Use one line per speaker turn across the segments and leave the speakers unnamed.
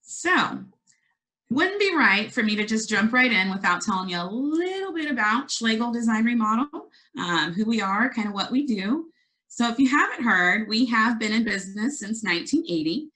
So, wouldn't be right for me to just jump right in without telling you a little bit about Schloegel Design Remodel, who we are, kind of what we do. So if you haven't heard, we have been in business since 1980.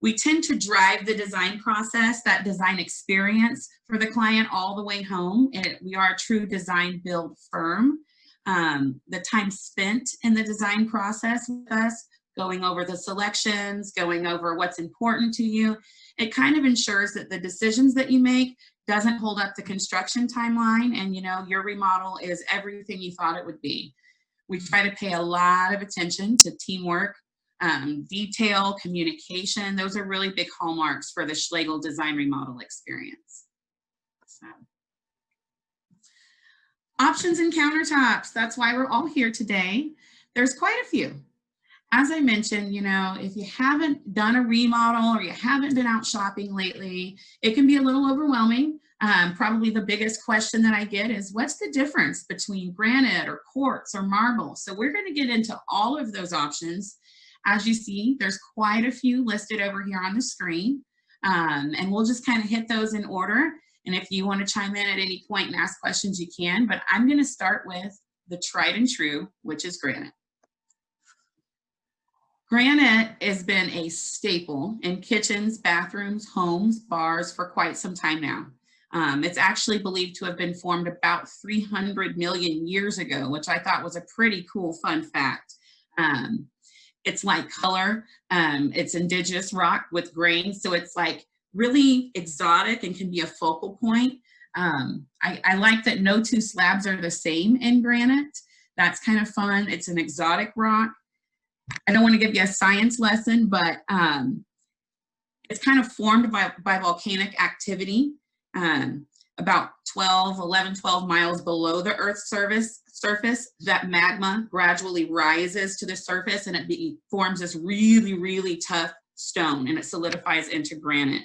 We tend to drive the design process, that design experience for the client all the way home. We are a true design build firm. The time spent in the design process with us, going over the selections, going over what's important to you, it kind of ensures that the decisions that you make doesn't hold up the construction timeline, and your remodel is everything you thought it would be. We try to pay a lot of attention to teamwork, detail, communication. Those are really big hallmarks for the Schloegel Design Remodel experience. So. Options and countertops, that's why we're all here today. There's quite a few. As I mentioned, if you haven't done a remodel or you haven't been out shopping lately, it can be a little overwhelming. Probably the biggest question that I get is, what's the difference between granite or quartz or marble? So we're going to get into all of those options. As you see, there's quite a few listed over here on the screen, and we'll just kind of hit those in order. And if you want to chime in at any point and ask questions, you can, but I'm going to start with the tried and true, which is granite. Granite has been a staple in kitchens, bathrooms, homes, bars for quite some time now. It's actually believed to have been formed about 300 million years ago, which I thought was a pretty cool fun fact. It's like color. It's indigenous rock with grains, so it's like really exotic and can be a focal point. I like that no two slabs are the same in granite. That's kind of fun. It's an exotic rock. I don't want to give you a science lesson, but it's kind of formed by volcanic activity about 11, 12 miles below the Earth's surface. That magma gradually rises to the surface and it forms this really, really tough stone, and it solidifies into granite.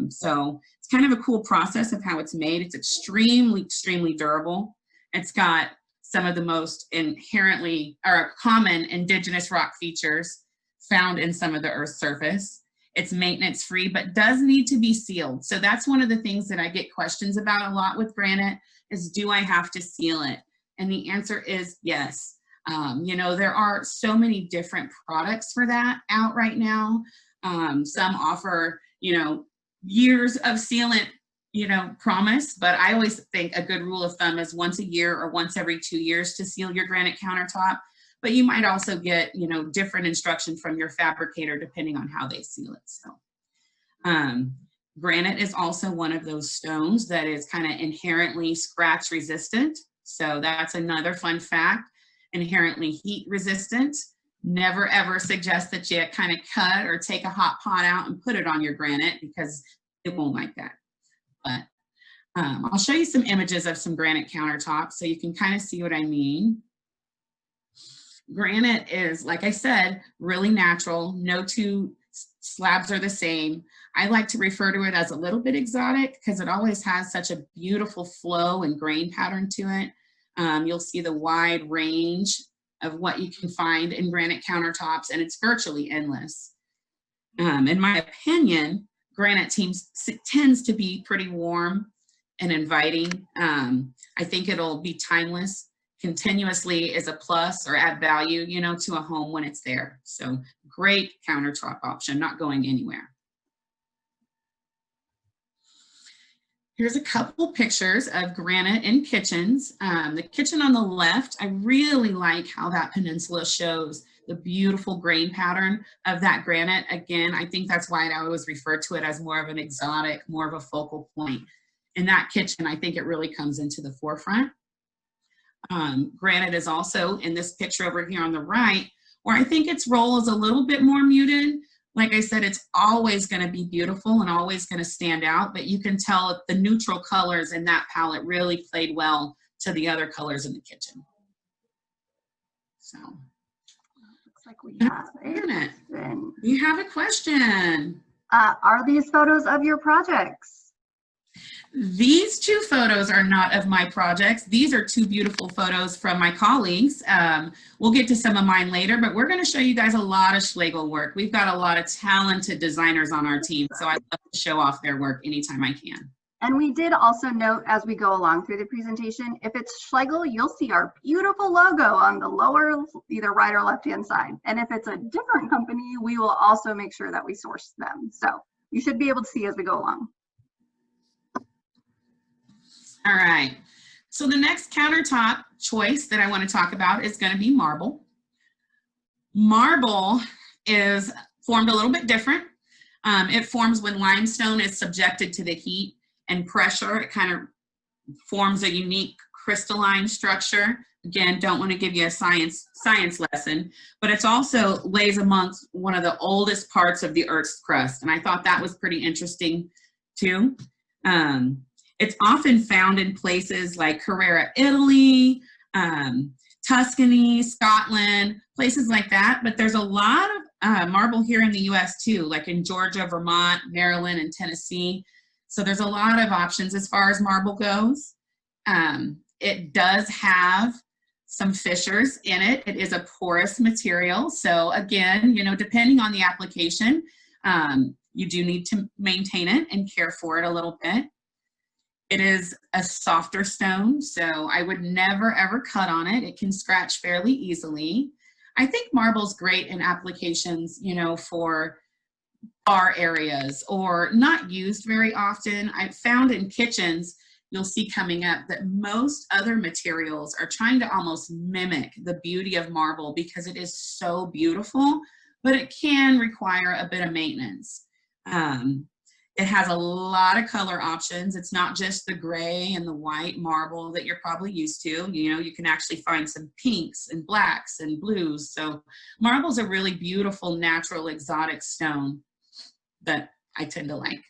So it's kind of a cool process of how it's made. It's extremely, extremely durable. It's got some of the most inherently or common indigenous rock features found in some of the Earth's surface. It's maintenance free, but does need to be sealed. So that's one of the things that I get questions about a lot with granite is, do I have to seal it? And the answer is yes. There are so many different products for that out right now. Some offer, years of sealant promise, but I always think a good rule of thumb is once a year or once every 2 years to seal your granite countertop. But you might also get, different instruction from your fabricator depending on how they seal it. So, granite is also one of those stones that is kind of inherently scratch resistant. So that's another fun fact. Inherently heat resistant. Never ever suggest that you kind of cut or take a hot pot out and put it on your granite because it won't like that. But I'll show you some images of some granite countertops so you can kind of see what I mean. Granite is, like I said, really natural. No two slabs are the same. I like to refer to it as a little bit exotic because it always has such a beautiful flow and grain pattern to it. You'll see the wide range of what you can find in granite countertops, and it's virtually endless. In my opinion, granite tends to be pretty warm and inviting. I think it'll be timeless. Continuously is a plus or add value, to a home when it's there. So great countertop option, not going anywhere. Here's a couple pictures of granite in kitchens. The kitchen on the left, I really like how that peninsula shows the beautiful grain pattern of that granite. Again, I think that's why I always refer to it as more of an exotic, more of a focal point. In that kitchen, I think it really comes into the forefront. Granite is also in this picture over here on the right, where I think its role is a little bit more muted. Like I said, it's always going to be beautiful and always going to stand out, but you can tell the neutral colors in that palette really played well to the other colors in the kitchen. So.
Looks like we have
it. You have a question.
Are these photos of your projects?
These two photos are not of my projects. These are two beautiful photos from my colleagues. We'll get to some of mine later, but we're going to show you guys a lot of Schloegel work. We've got a lot of talented designers on our team, so I love to show off their work anytime I can.
And we did also note as we go along through the presentation, if it's Schloegel, you'll see our beautiful logo on the lower, either right or left-hand side. And if it's a different company, we will also make sure that we source them. So you should be able to see as we go along.
All right, so the next countertop choice that I want to talk about is going to be marble. Marble is formed a little bit different. It forms when limestone is subjected to the heat and pressure. It kind of forms a unique crystalline structure. Again, don't want to give you a science lesson, but it's also lays amongst one of the oldest parts of the Earth's crust. And I thought that was pretty interesting too. It's often found in places like Carrara, Italy, Tuscany, Scotland, places like that. But there's a lot of marble here in the US too, like in Georgia, Vermont, Maryland, and Tennessee. So there's a lot of options as far as marble goes. It does have some fissures in it. It is a porous material. So again, you know, depending on the application, you do need to maintain it and care for it a little bit. It is a softer stone, so I would never ever cut on it. It can scratch fairly easily. I think marble's great in applications, you know, for bar areas or not used very often. I've found in kitchens, you'll see coming up that most other materials are trying to almost mimic the beauty of marble because it is so beautiful, but it can require a bit of maintenance. It has a lot of color options. It's not just the gray and the white marble that you're probably used to. You know, you can actually find some pinks and blacks and blues. So marble's a really beautiful, natural, exotic stone that I tend to like.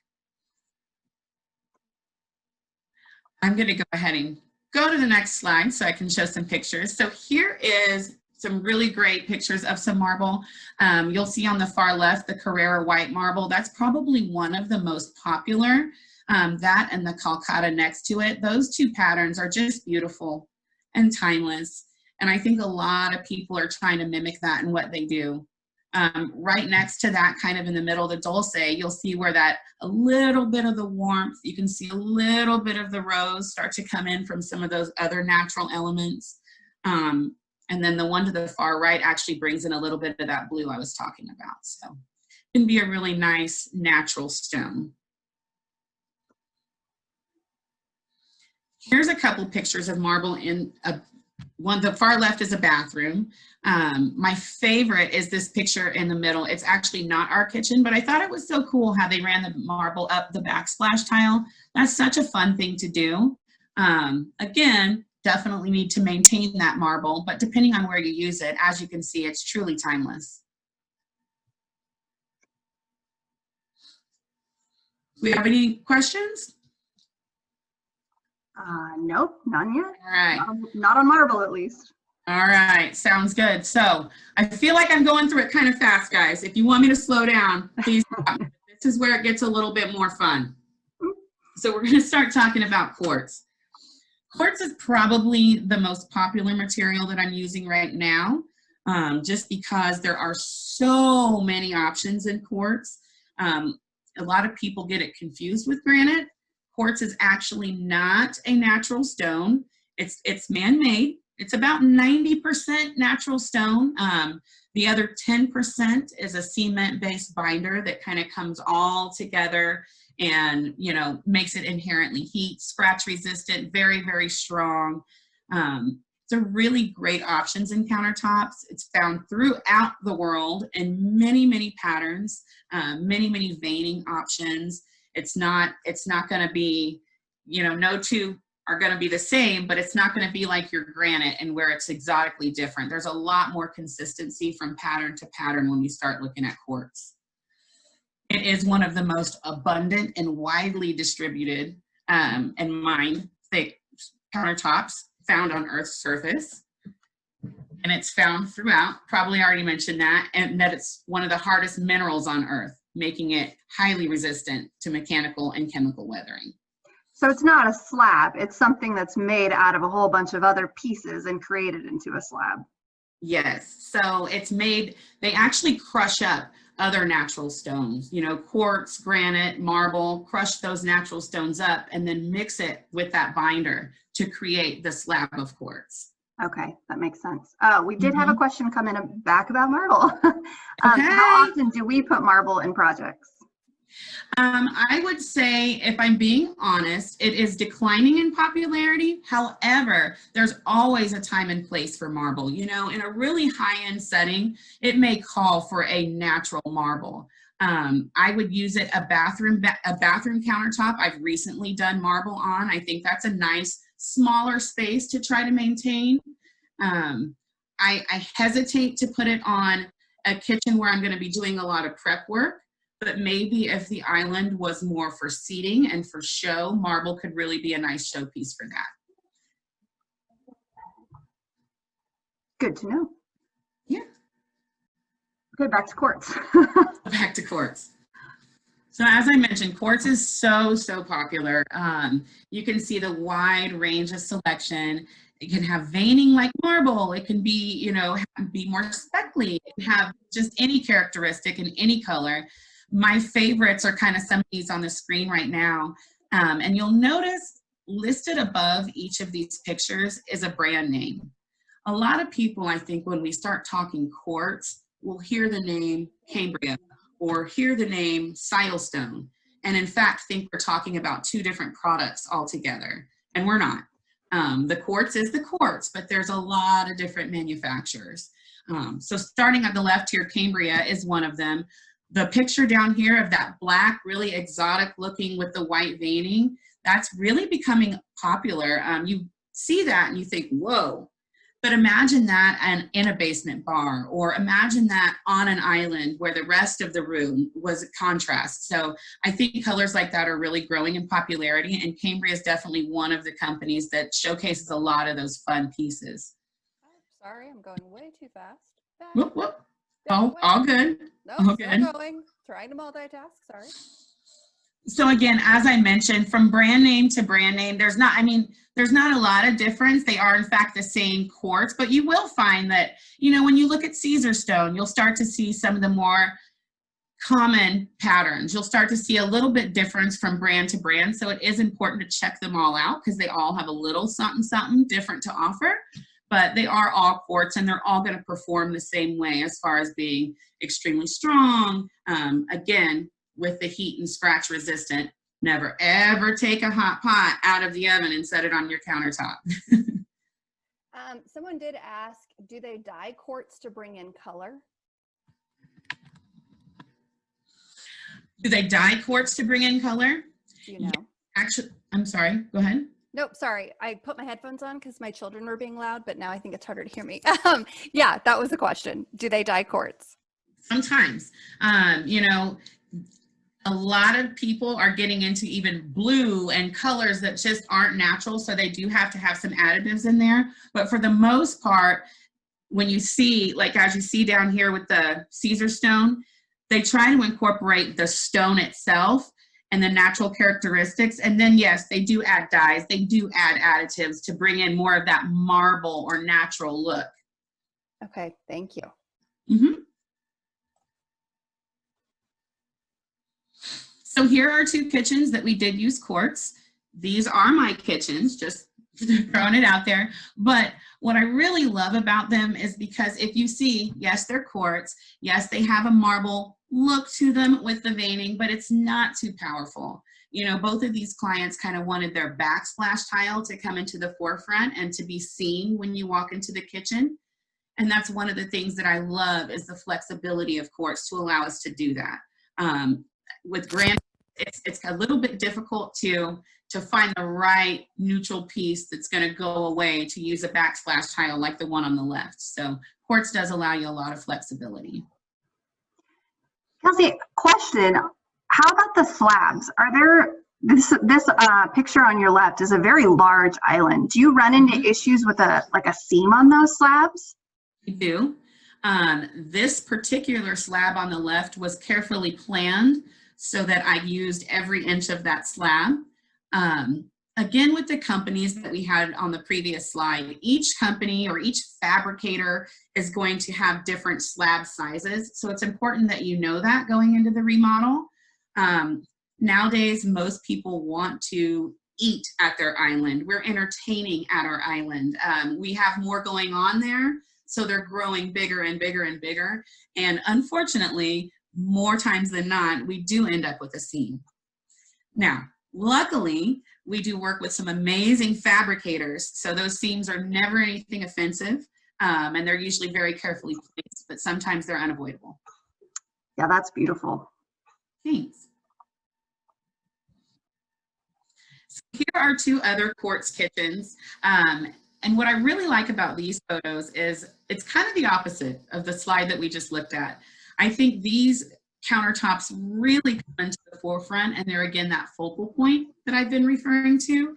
I'm going to go ahead and go to the next slide so I can show some pictures. So here is some really great pictures of some marble. You'll see on the far left, the Carrara white marble. That's probably one of the most popular, that and the Calcutta next to it. Those two patterns are just beautiful and timeless. And I think a lot of people are trying to mimic that in what they do. Right next to that, kind of in the middle of the dulce, you'll see where that a little bit of the warmth, you can see a little bit of the rose start to come in from some of those other natural elements. And then the one to the far right actually brings in a little bit of that blue I was talking about. So it can be a really nice natural stone. Here's a couple pictures of marble in one. The far left is a bathroom. My favorite is this picture in the middle. It's actually not our kitchen, but I thought it was so cool how they ran the marble up the backsplash tile. That's such a fun thing to do. Again, definitely need to maintain that marble, but depending on where you use it, as you can see, it's truly timeless. Do we have any questions?
Nope, none yet.
All right.
Not on marble, at least.
All right, sounds good. So I feel like I'm going through it kind of fast, guys. If you want me to slow down, please stop. This is where it gets a little bit more fun. So we're going to start talking about quartz. Quartz is probably the most popular material that I'm using right now, just because there are so many options in quartz. A lot of people get it confused with granite. Quartz is actually not a natural stone. It's man-made. It's about 90% natural stone. The other 10% is a cement-based binder that kind of comes all together and, you know, makes it inherently heat, scratch resistant, very, very strong. It's a really great options in countertops. It's found throughout the world in many, many patterns, many, many veining options. It's not going to be, you know, no two are going to be the same, but it's not going to be like your granite and where it's exotically different. There's a lot more consistency from pattern to pattern when we start looking at quartz. It is one of the most abundant and widely distributed and mined thick countertops found on Earth's surface. And it's found throughout, probably already mentioned that, and that it's one of the hardest minerals on Earth, making it highly resistant to mechanical and chemical weathering.
So it's not a slab, it's something that's made out of a whole bunch of other pieces and created into a slab.
Yes, so it's made, they actually crush up other natural stones, you know, quartz, granite, marble, crush those natural stones up and then mix it with that binder to create the slab of quartz.
Okay, that makes sense. We did have a
Mhm.
question come in back about marble.
Okay.
How often do we put marble in projects?
I would say, if I'm being honest, it is declining in popularity. However, there's always a time and place for marble. You know, in a really high-end setting, it may call for a natural marble. I would use it a bathroom countertop. I've recently done marble on. I think that's a nice smaller space to try to maintain. I hesitate to put it on a kitchen where I'm going to be doing a lot of prep work. But maybe if the island was more for seating and for show, marble could really be a nice showpiece for that.
Good to know.
Yeah.
Okay, back to quartz.
Back to quartz. So as I mentioned, quartz is so popular. You can see the wide range of selection. It can have veining like marble. It can be, you know, be more speckly. It can have just any characteristic in any color. My favorites are kind of some of these on the screen right now. And you'll notice listed above each of these pictures is a brand name. A lot of people, I think, when we start talking quartz, will hear the name Cambria or hear the name Silestone. And in fact, think we're talking about two different products altogether. And we're not. The quartz is the quartz, but there's a lot of different manufacturers. So starting at the left here, Cambria is one of them. The picture down here of that black, really exotic looking with the white veining, that's really becoming popular. You see that and you think, whoa. But imagine that in a basement bar, or imagine that on an island where the rest of the room was contrast. So I think colors like that are really growing in popularity, and Cambria is definitely one of the companies that showcases a lot of those fun pieces.
Oh, sorry, I'm going way too fast. Back.
Whoop, whoop. Oh, all good.
No,
all
still
good.
going. Trying to multitask, sorry.
So again, as I mentioned, from brand name to brand name, there's not a lot of difference. They are in fact the same quartz, but you will find that, you know, when you look at Caesar stone, you'll start to see some of the more common patterns. You'll start to see a little bit difference from brand to brand. So it is important to check them all out because they all have a little something different to offer, but they are all quartz and they're all going to perform the same way as far as being extremely strong. Again, with the heat and scratch resistant. Never ever take a hot pot out of the oven and set it on your countertop.
Someone did ask, do they dye quartz to bring in color?
Do they dye quartz to bring in color?
Do you know?
Actually, I'm sorry, go ahead.
Nope, sorry. I put my headphones on because my children were being loud, but now I think it's harder to hear me. Yeah, that was the question. Do they dye quartz?
Sometimes, you know, a lot of people are getting into even blue and colors that just aren't natural. So they do have to have some additives in there. But for the most part, when you see, like as you see down here with the Caesar stone, they try to incorporate the stone itself and the natural characteristics. And then yes, they do add dyes. They do add additives to bring in more of that marble or natural look.
Okay, thank you.
Mm-hmm. So here are two kitchens that we did use quartz. These are my kitchens, just throwing it out there. But what I really love about them is because if you see, yes, they're quartz. Yes, they have a marble look to them with the veining, but it's not too powerful. You know, both of these clients kind of wanted their backsplash tile to come into the forefront and to be seen when you walk into the kitchen. And that's one of the things that I love is the flexibility of quartz to allow us to do that. With granite, it's a little bit difficult to find the right neutral piece that's going to go away to use a backsplash tile like the one on the left. So quartz does allow you a lot of flexibility.
Kelsey, question, how about the slabs? Are there, this picture on your left is a very large island. Do you run into issues with a seam on those slabs?
We do. This particular slab on the left was carefully planned so that I used every inch of that slab. Again, with the companies that we had on the previous slide, each company or each fabricator is going to have different slab sizes. So it's important that you know that going into the remodel. Nowadays, most people want to eat at their island. We're entertaining at our island. We have more going on there, so they're growing bigger and bigger and bigger. And unfortunately, more times than not, we do end up with a seam. Now, luckily, we do work with some amazing fabricators, so those seams are never anything offensive, and they're usually very carefully placed, but sometimes they're unavoidable.
Yeah, that's beautiful.
Thanks. So here are two other quartz kitchens, and what I really like about these photos is it's kind of the opposite of the slide that we just looked at. I think these countertops really come into the forefront, and they're again that focal point that I've been referring to,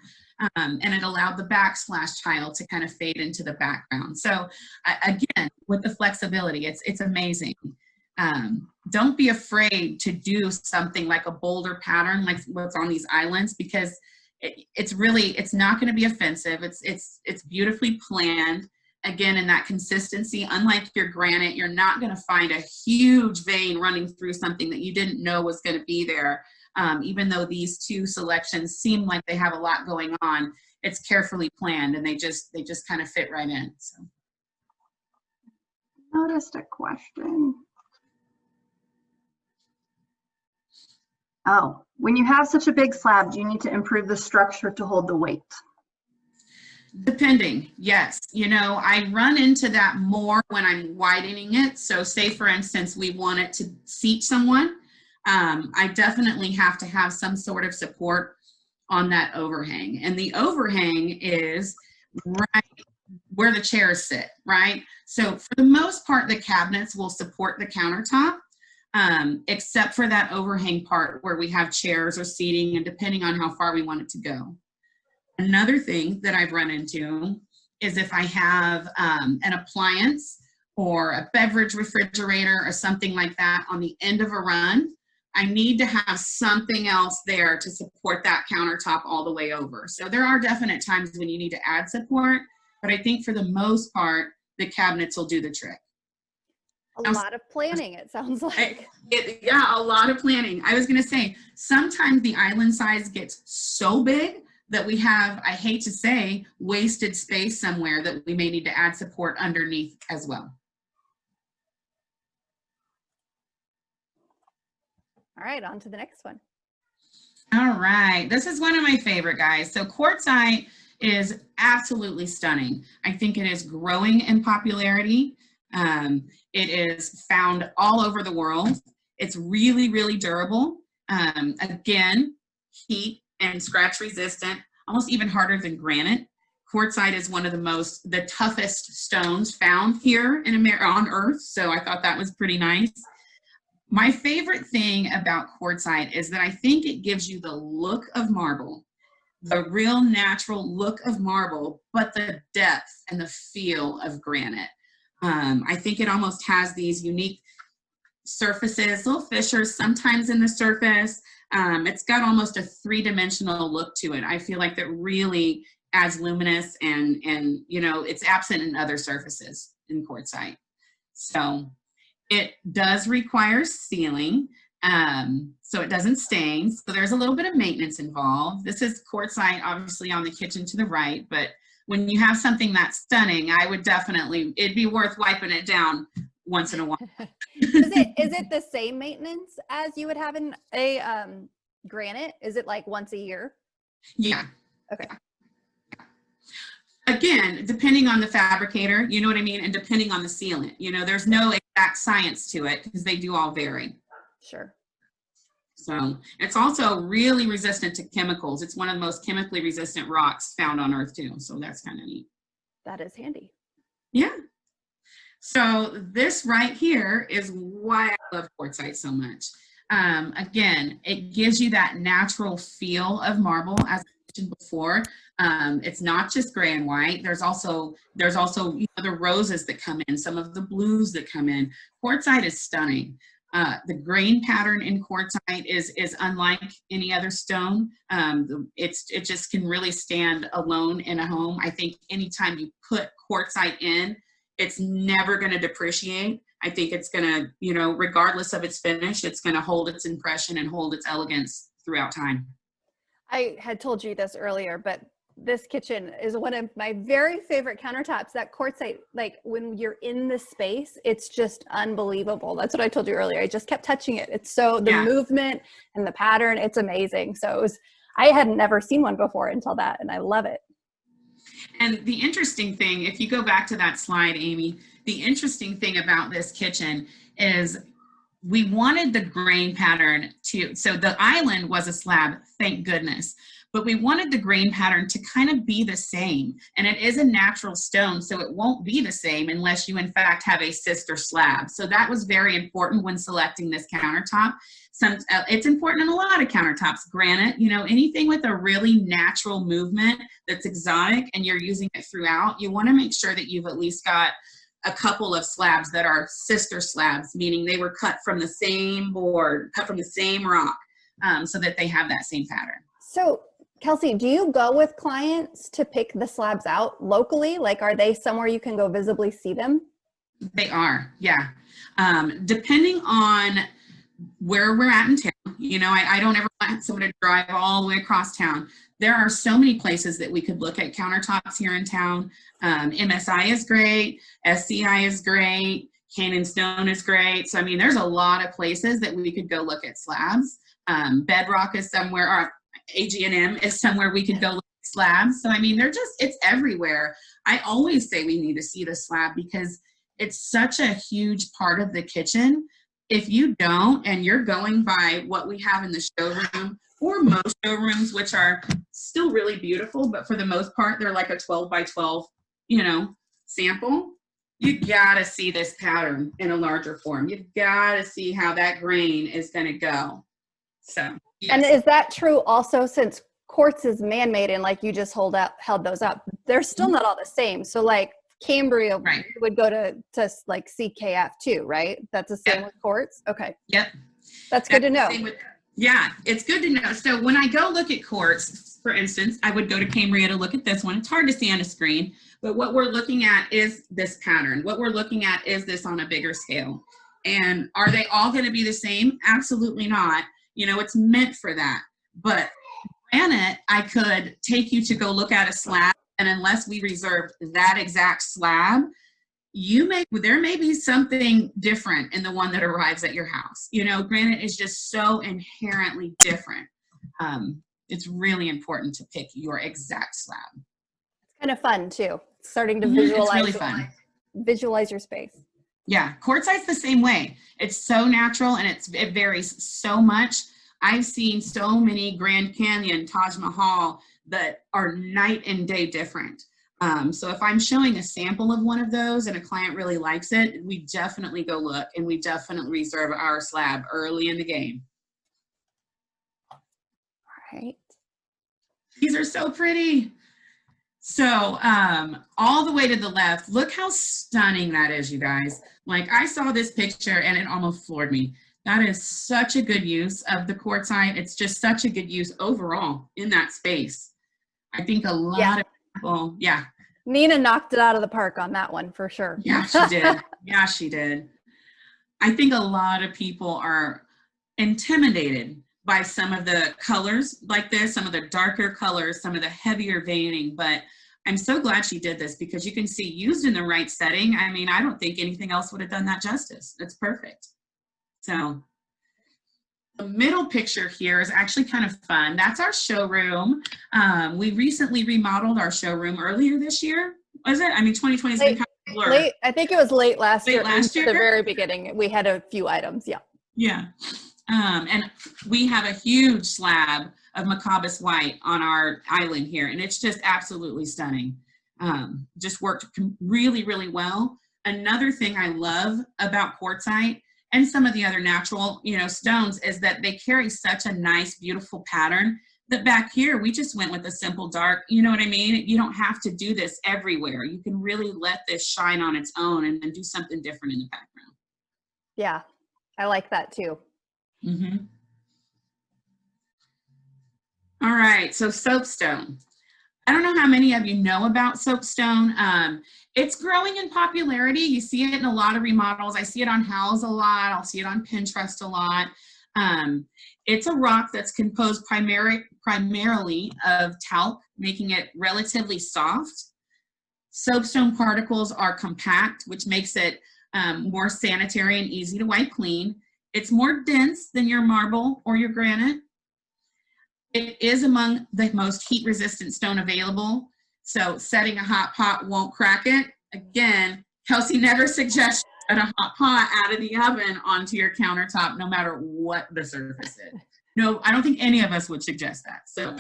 and it allowed the backsplash tile to kind of fade into the background. So again, with the flexibility, it's amazing. Don't be afraid to do something like a bolder pattern like what's on these islands, because it's not going to be offensive. It's beautifully planned. Again, in that consistency, unlike your granite, you're not going to find a huge vein running through something that you didn't know was going to be there. Even though these two selections seem like they have a lot going on, it's carefully planned, and they just kind of fit right in. So.
Noticed a question. Oh, when you have such a big slab, do you need to improve the structure to hold the weight?
Depending, yes. You know, I run into that more when I'm widening it. So say, for instance, we want it to seat someone. I definitely have to have some sort of support on that overhang. And the overhang is right where the chairs sit, right? So for the most part, the cabinets will support the countertop, except for that overhang part where we have chairs or seating, and depending on how far we want it to go. Another thing that I've run into is if I have an appliance or a beverage refrigerator or something like that on the end of a run, I need to have something else there to support that countertop all the way over. So there are definite times when you need to add support, but I think for the most part, the cabinets will do the trick.
A lot of planning, it sounds like.
Yeah, a lot of planning. I was going to say, sometimes the island size gets so big that we have, I hate to say, wasted space somewhere that we may need to add support underneath as well.
All right, on to the next one.
All right, this is one of my favorite, guys. So Quartzite is absolutely stunning. I think it is growing in popularity. It is found all over the world. It's really, really durable. Again, heat and scratch resistant, almost even harder than granite. Quartzite is one of the toughest stones found here in America, on Earth. So I thought that was pretty nice. My favorite thing about quartzite is that I think it gives you the look of marble, the real natural look of marble, but the depth and the feel of granite. I think it almost has these unique surfaces, little fissures sometimes in the surface. It's got almost a three-dimensional look to it. I feel like that really adds luminous, and you know, it's absent in other surfaces in quartzite. So it does require sealing, so it doesn't stain. So there's a little bit of maintenance involved. This is quartzite, obviously on the kitchen to the right, but when you have something that's stunning, I would definitely, it'd be worth wiping it down once in a while.
Is it the same maintenance as you would have in a granite? Is it like once a year?
Yeah.
Okay.
Again, depending on the fabricator, you know what I mean, and depending on the sealant. You know, there's no exact science to it because they do all vary.
Sure.
So it's also really resistant to chemicals. It's one of the most chemically resistant rocks found on Earth too. So that's kind of neat.
That is handy.
Yeah. So this right here is why I love quartzite so much. Again, it gives you that natural feel of marble, as I mentioned before. It's not just gray and white. There's also you know, the roses that come in, some of the blues that come in. Quartzite is stunning. The grain pattern in quartzite is unlike any other stone. It just can really stand alone in a home. I think anytime you put quartzite in, it's never going to depreciate. I think it's going to, you know, regardless of its finish, it's going to hold its impression and hold its elegance throughout time.
I had told you this earlier, but this kitchen is one of my very favorite countertops. That quartzite, like when you're in the space, it's just unbelievable. That's what I told you earlier. I just kept touching it. It's so, the movement and the pattern, it's amazing. So it was, I had never seen one before until that, and I love it.
And the interesting thing, if you go back to that slide, Amy, the interesting thing about this kitchen is we wanted the grain pattern to, so the island was a slab, thank goodness, but we wanted the grain pattern to kind of be the same. And it is a natural stone, so it won't be the same unless you in fact have a sister slab. So that was very important when selecting this countertop. It's important in a lot of countertops. Granite, you know, anything with a really natural movement that's exotic and you're using it throughout, you want to make sure that you've at least got a couple of slabs that are sister slabs, meaning they were cut from the same board, cut from the same rock, so that they have that same pattern.
So Kelsey, do you go with clients to pick the slabs out locally? Like, are they somewhere you can go visibly see them?
They are, yeah. Depending on where we're at in town, you know, I don't ever want someone to drive all the way across town. There are so many places that we could look at countertops here in town. MSI is great, SCI is great, Cannon Stone is great. So, I mean, there's a lot of places that we could go look at slabs. Bedrock is somewhere, or AG&M is somewhere we could go look at slabs. So, I mean, they're just, it's everywhere. I always say we need to see the slab because it's such a huge part of the kitchen. If you don't, and you're going by what we have in the showroom, or most showrooms, which are still really beautiful, but for the most part, they're like a 12 by 12, you know, sample, you gotta see this pattern in a larger form. You've gotta see how that grain is gonna go. So, yes.
And is that true also, since quartz is man-made and like you just held those up, they're still not all the same. So like Cambria would go to like CKF too, right? That's the same with quartz? Okay.
Yep.
That's good to know.
Yeah, it's good to know. So when I go look at quartz, for instance, I would go to Cambria to look at this one. It's hard to see on a screen, but what we're looking at is this pattern. What we're looking at is this on a bigger scale. And are they all going to be the same? Absolutely not. You know, it's meant for that. But granite, I could take you to go look at a slab, and unless we reserved that exact slab, there may be something different in the one that arrives at your house. You know, granite is just so inherently different. It's really important to pick your exact slab.
It's kind of fun too. Starting to visualize.
It's really fun.
Visualize your space.
Yeah, quartzite's the same way. It's so natural and it varies so much. I've seen so many Grand Canyon, Taj Mahal that are night and day different. So if I'm showing a sample of one of those and a client really likes it, we definitely go look and we definitely reserve our slab early in the game.
All right.
These are so pretty. So all the way to the left, look how stunning that is, you guys. Like, I saw this picture and it almost floored me. That is such a good use of the quartzite. It's just such a good use overall in that space. I think a lot of people,
Nina knocked it out of the park on that one for sure.
Yeah, she did. Yeah, she did. I think a lot of people are intimidated by some of the colors like this, some of the darker colors, some of the heavier veining, but I'm so glad she did this because you can see used in the right setting. I mean, I don't think anything else would have done that justice. It's perfect. So the middle picture here is actually kind of fun. That's our showroom. We recently remodeled our showroom earlier this year. Was it? I mean, 2020 has been kind of blurred.
Late, I think it was late last year.
Last year?
The very beginning. We had a few items, yeah.
Yeah. And we have a huge slab of Macabus white on our island here, and it's just absolutely stunning. Just worked really, really well. Another thing I love about quartzite and some of the other natural, you know, stones is that they carry such a nice, beautiful pattern that back here, we just went with a simple dark, you know what I mean? You don't have to do this everywhere. You can really let this shine on its own and then do something different in the background.
Yeah. I like that too.
Mm-hmm. All right, so soapstone. I don't know how many of you know about soapstone. It's growing in popularity. You see it in a lot of remodels. I see it on Houzz a lot. I'll see it on Pinterest a lot. It's a rock that's composed primarily of talc, making it relatively soft. Soapstone particles are compact, which makes it more sanitary and easy to wipe clean. It's more dense than your marble or your granite. It is among the most heat-resistant stone available, so setting a hot pot won't crack it. Again, Kelsey never suggests you set a hot pot out of the oven onto your countertop, no matter what the surface is. No, I don't think any of us would suggest that. So,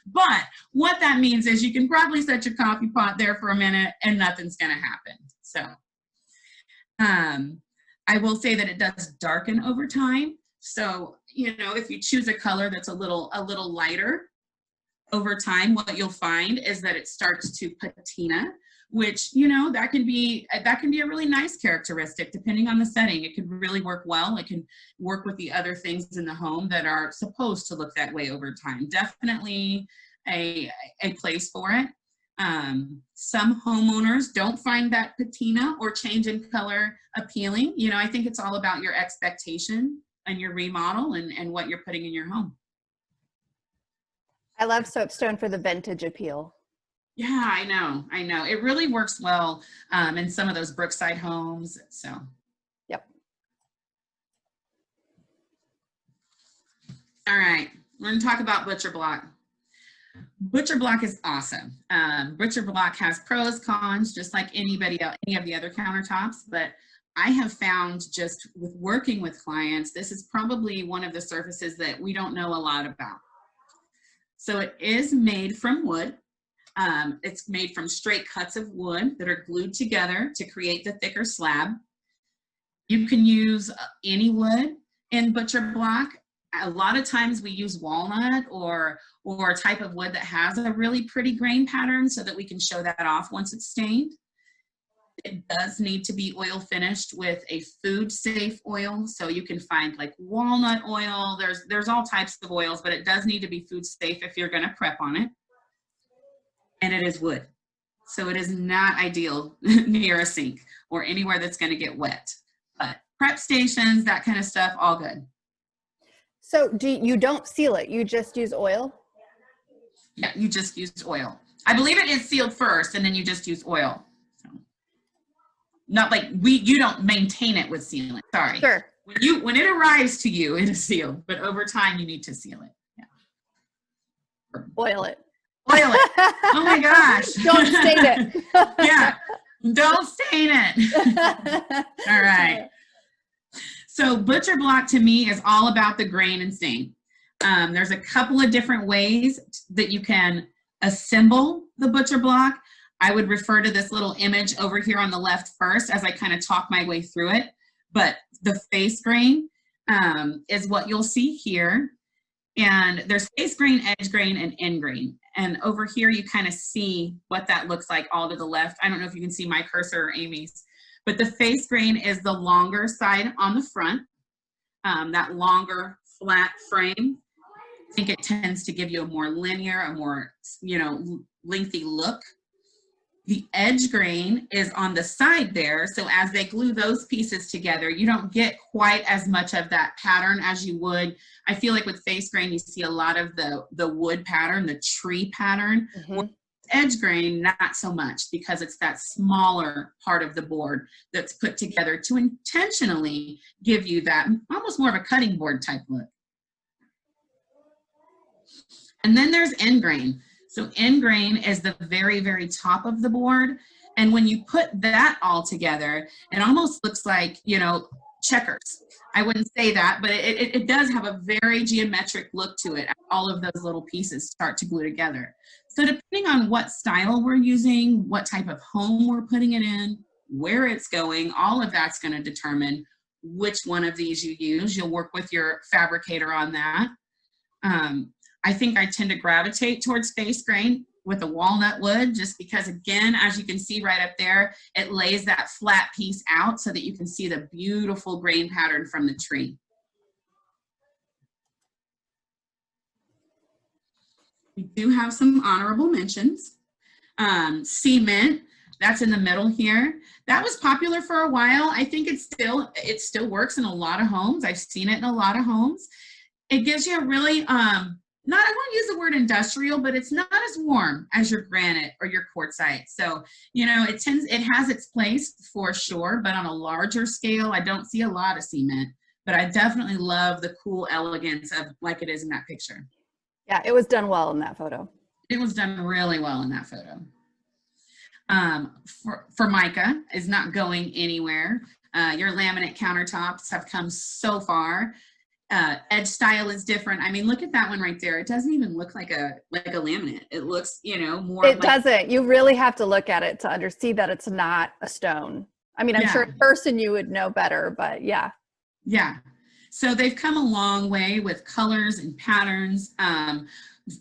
but what that means is you can probably set your coffee pot there for a minute and nothing's going to happen. So, I will say that it does darken over time. So, you know, if you choose a color that's a little lighter over time, what you'll find is that it starts to patina, which, you know, that can be a really nice characteristic depending on the setting. It can really work well. It can work with the other things in the home that are supposed to look that way over time. Definitely a place for it. Some homeowners don't find that patina or change in color appealing. You know, I think it's all about your expectation and your remodel and what you're putting in your home.
I love soapstone for the vintage appeal.
Yeah, I know. It really works well in some of those Brookside homes. So.
Yep.
All right, we're gonna talk about butcher block. Butcher block is awesome. Butcher block has pros, cons, just like any of the other countertops, but I have found just with working with clients, this is probably one of the surfaces that we don't know a lot about. So it is made from wood. It's made from straight cuts of wood that are glued together to create the thicker slab. You can use any wood in butcher block. A lot of times we use walnut or a type of wood that has a really pretty grain pattern so that we can show that off once it's stained. It does need to be oil finished with a food safe oil. So you can find like walnut oil. There's all types of oils, but it does need to be food safe if you're gonna prep on it. And it is wood. So it is not ideal near a sink or anywhere that's gonna get wet. But prep stations, that kind of stuff, all good.
So you don't seal it, you just use oil?
Yeah, you just use oil. I believe it is sealed first and then you just use oil. Not like you don't maintain it with sealant. Sorry.
Sure.
When it arrives to you, it is sealed, but over time you need to seal it. Yeah.
Oil it.
Oil it. Oh my gosh.
Don't stain it.
Yeah. Don't stain it. All right. So butcher block to me is all about the grain and stain. There's a couple of different ways that you can assemble the butcher block. I would refer to this little image over here on the left first as I kind of talk my way through it. But the face grain is what you'll see here. And there's face grain, edge grain, and end grain. And over here, you kind of see what that looks like all to the left. I don't know if you can see my cursor or Amy's, but the face grain is the longer side on the front, that longer flat frame. I think it tends to give you a more linear, a more, you know, lengthy look. The edge grain is on the side there, so as they glue those pieces together, you don't get quite as much of that pattern as you would. I feel like with face grain, you see a lot of the wood pattern, the tree pattern. Mm-hmm. Edge grain, not so much, because it's that smaller part of the board that's put together to intentionally give you that almost more of a cutting board type look. And then there's end grain. So end grain is the very, very top of the board. And when you put that all together, it almost looks like, you know, checkers. I wouldn't say that, but it does have a very geometric look to it. All of those little pieces start to glue together. So depending on what style we're using, what type of home we're putting it in, where it's going, all of that's going to determine which one of these you use. You'll work with your fabricator on that. I think I tend to gravitate towards face grain with a walnut wood, just because, again, as you can see right up there, it lays that flat piece out so that you can see the beautiful grain pattern from the tree. We do have some honorable mentions. Cement, that's in the middle here. That was popular for a while. I think it still works in a lot of homes. I've seen it in a lot of homes. It gives you a really, I won't use the word industrial, but it's not as warm as your granite or your quartzite. So, you know, it has its place for sure, but on a larger scale, I don't see a lot of cement, but I definitely love the cool elegance of like it is in that picture.
Yeah, it was done well in that photo.
It was done really well in that photo. Formica is not going anywhere. Your laminate countertops have come so far. Edge style is different. I mean, look at that one right there. It doesn't even look like a laminate. It looks, you know, more.
It doesn't. You really have to look at it to see that it's not a stone. I mean, I'm sure in person you would know better, but yeah. Yeah.
So they've come a long way with colors and patterns.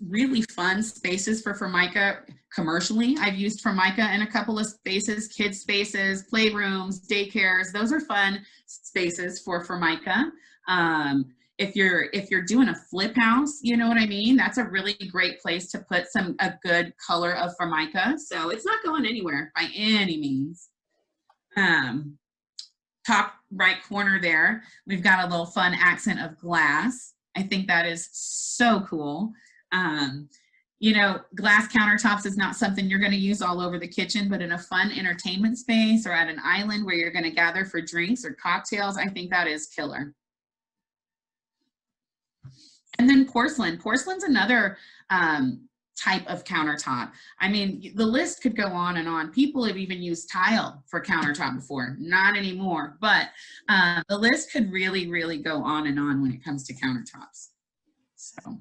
Really fun spaces for Formica commercially. I've used Formica in a couple of spaces, kids spaces, playrooms, daycares. Those are fun spaces for Formica. If you're doing a flip house, you know what I mean? That's a really great place to put a good color of Formica. So it's not going anywhere by any means. Top right corner there, we've got a little fun accent of glass. I think that is so cool. You know, glass countertops is not something you're going to use all over the kitchen, but in a fun entertainment space or at an island where you're going to gather for drinks or cocktails, I think that is killer. And then porcelain. Porcelain's another type of countertop. I mean, the list could go on and on. People have even used tile for countertop before, not anymore, but the list could really, really go on and on when it comes to countertops. So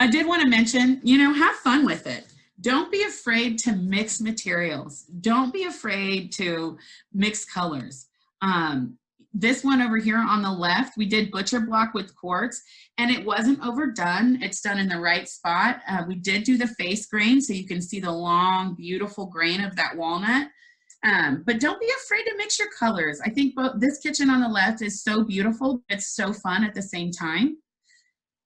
I did want to mention, you know, have fun with it. Don't be afraid to mix materials. Don't be afraid to mix colors. This one over here on the left, we did butcher block with quartz, and it wasn't overdone. It's done in the right spot. We did do the face grain, so you can see the long, beautiful grain of that walnut. But don't be afraid to mix your colors. I think this kitchen on the left is so beautiful. It's so fun at the same time.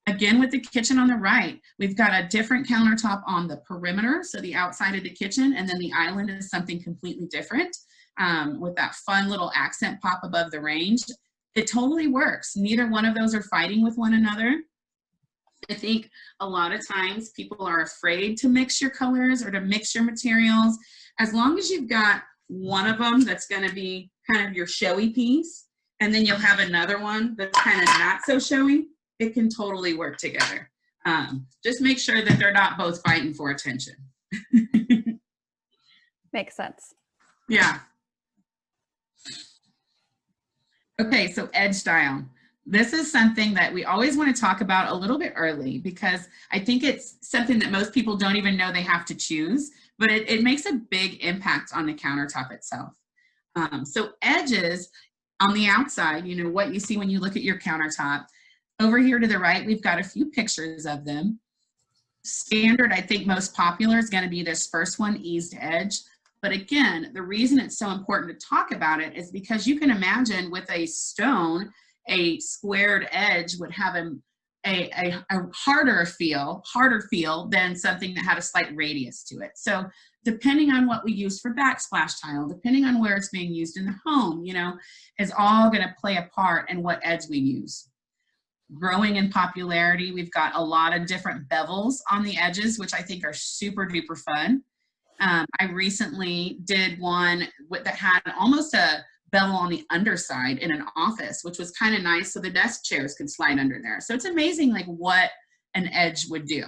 Again, with the kitchen on the right, we've got a different countertop on the perimeter, so the outside of the kitchen, and then the island is something completely different. With that fun little accent pop above the range. It totally works. Neither one of those are fighting with one another. I think a lot of times people are afraid to mix your colors or to mix your materials. As long as you've got one of them that's going to be kind of your showy piece, and then you'll have another one that's kind of not so showy, it can totally work together. Just make sure that they're not both fighting for attention.
Makes sense.
Yeah. Okay, so edge style. This is something that we always want to talk about a little bit early because I think it's something that most people don't even know they have to choose, but it makes a big impact on the countertop itself. So edges on the outside, you know, what you see when you look at your countertop. Over here to the right, we've got a few pictures of them. Standard, I think most popular is going to be this first one, eased edge. But again, the reason it's so important to talk about it is because you can imagine with a stone, a squared edge would have a harder feel than something that had a slight radius to it. So depending on what we use for backsplash tile, depending on where it's being used in the home, you know, is all going to play a part in what edge we use. Growing in popularity, we've got a lot of different bevels on the edges, which I think are super duper fun. I recently did one that had almost a bevel on the underside in an office, which was kind of nice, so the desk chairs could slide under there. So it's amazing like what an edge would do.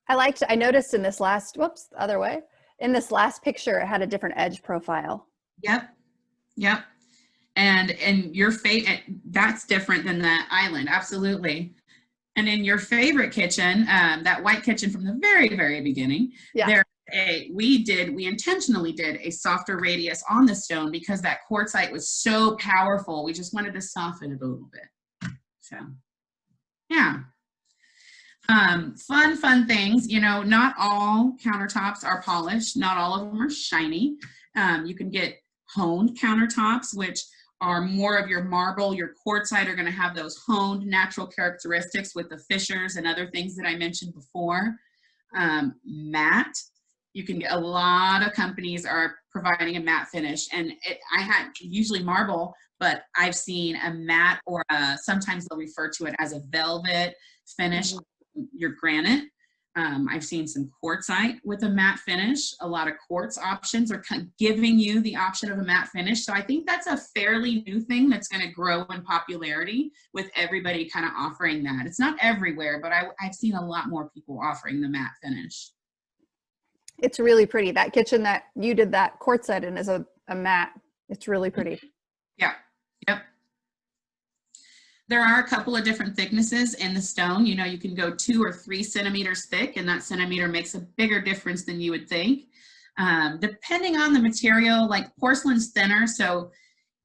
I noticed in this last, other way. In this last picture, it had a different edge profile.
Yep. And your that's different than the island, absolutely. And in your favorite kitchen, that white kitchen from the very, very beginning, we intentionally did a softer radius on the stone because that quartzite was so powerful. We just wanted to soften it a little bit. So, yeah. Fun things, you know, not all countertops are polished. Not all of them are shiny. You can get honed countertops, which are more of your marble. Your quartzite are going to have those honed natural characteristics with the fissures and other things that I mentioned before. Matte, you can get, a lot of companies are providing a matte finish, and I had usually marble, but I've seen a matte, or sometimes they'll refer to it as a velvet finish. Your granite. I've seen some quartzite with a matte finish. A lot of quartz options are giving you the option of a matte finish. So I think that's a fairly new thing that's going to grow in popularity, with everybody kind of offering that. It's not everywhere, but I've seen a lot more people offering the matte finish.
It's really pretty. That kitchen that you did that quartzite in is a matte. It's really pretty.
Yeah. Yep. There are a couple of different thicknesses in the stone. You know, you can go 2 or 3 centimeters thick, and that centimeter makes a bigger difference than you would think. Depending on the material, like porcelain's thinner, so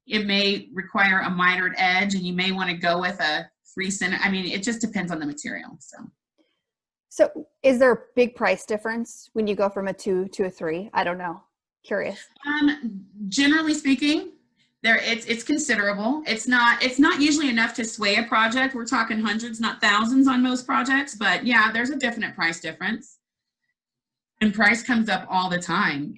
it may require a mitered edge, and you may want to go with a 3 centimeter. I mean, it just depends on the material.
So is there a big price difference when you go from a 2 to a 3? I don't know. Curious.
Generally speaking, it's considerable. It's not usually enough to sway a project. We're talking hundreds, not thousands on most projects, but yeah, there's a definite price difference. And price comes up all the time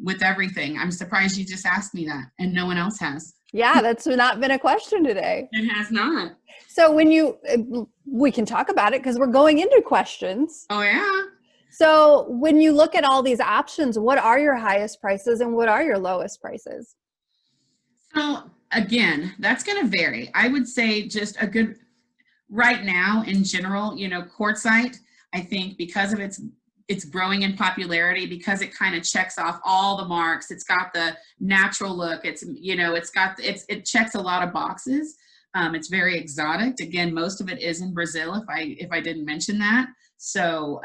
with everything. I'm surprised you just asked me that and no one else has.
Yeah, that's not been a question today.
It has not.
So we can talk about it because we're going into questions.
Oh yeah.
So when you look at all these options, what are your highest prices and what are your lowest prices?
So again, that's going to vary. I would say just a good, right now in general, you know, quartzite, I think because of it's growing in popularity, because it kind of checks off all the marks. It's got the natural look. It's, you know, it checks a lot of boxes. It's very exotic. Again, most of it is in Brazil, if I didn't mention that. So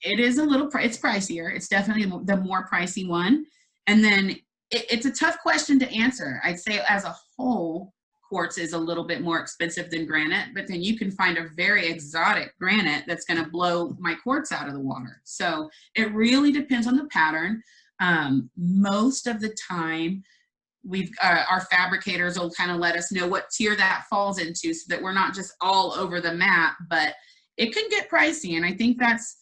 it is it's pricier. It's definitely the more pricey one. And then it's a tough question to answer. I'd say as a whole, quartz is a little bit more expensive than granite, but then you can find a very exotic granite that's going to blow my quartz out of the water. So it really depends on the pattern. Most of the time, our fabricators will kind of let us know what tier that falls into, so that we're not just all over the map, but it can get pricey. And I think that's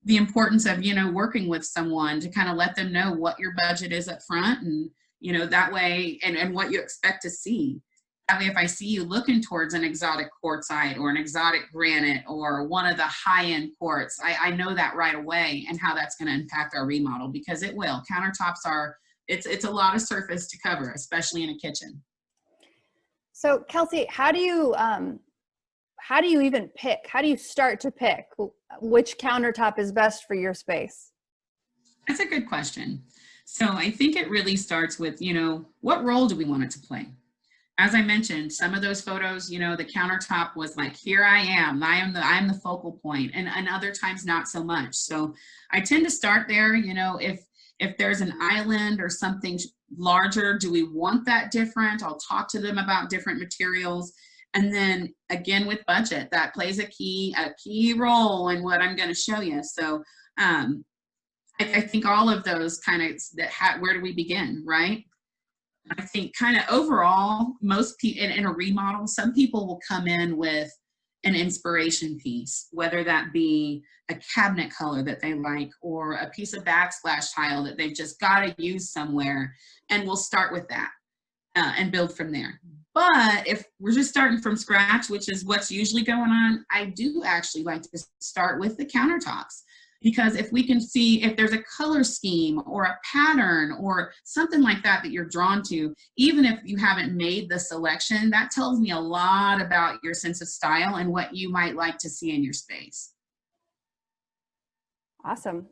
the importance of, you know, working with someone to kind of let them know what your budget is up front, and, you know, that way, and what you expect to see. That way, if I see you looking towards an exotic quartzite or an exotic granite or one of the high-end quartz, I know that right away, and how that's going to impact our remodel, because it will. Countertops are, it's a lot of surface to cover, especially in a kitchen.
So Kelsey, how do you even pick? How do you start to pick which countertop is best for your space?
That's a good question. So I think it really starts with, you know, what role do we want it to play? As I mentioned, some of those photos, you know, the countertop was like, here I am the focal point, and other times not so much. So I tend to start there. You know, if there's an island or something larger, do we want that different? I'll talk to them about different materials. And then again, with budget, that plays a key role in what I'm going to show you. So I think all of those kind of, where do we begin, right? I think kind of overall, most people in a remodel, some people will come in with an inspiration piece, whether that be a cabinet color that they like, or a piece of backsplash tile that they've just got to use somewhere, and we'll start with that and build from there. But if we're just starting from scratch, which is what's usually going on, I do actually like to start with the countertops. Because if we can see if there's a color scheme or a pattern or something like that you're drawn to, even if you haven't made the selection, that tells me a lot about your sense of style and what you might like to see in your space.
Awesome.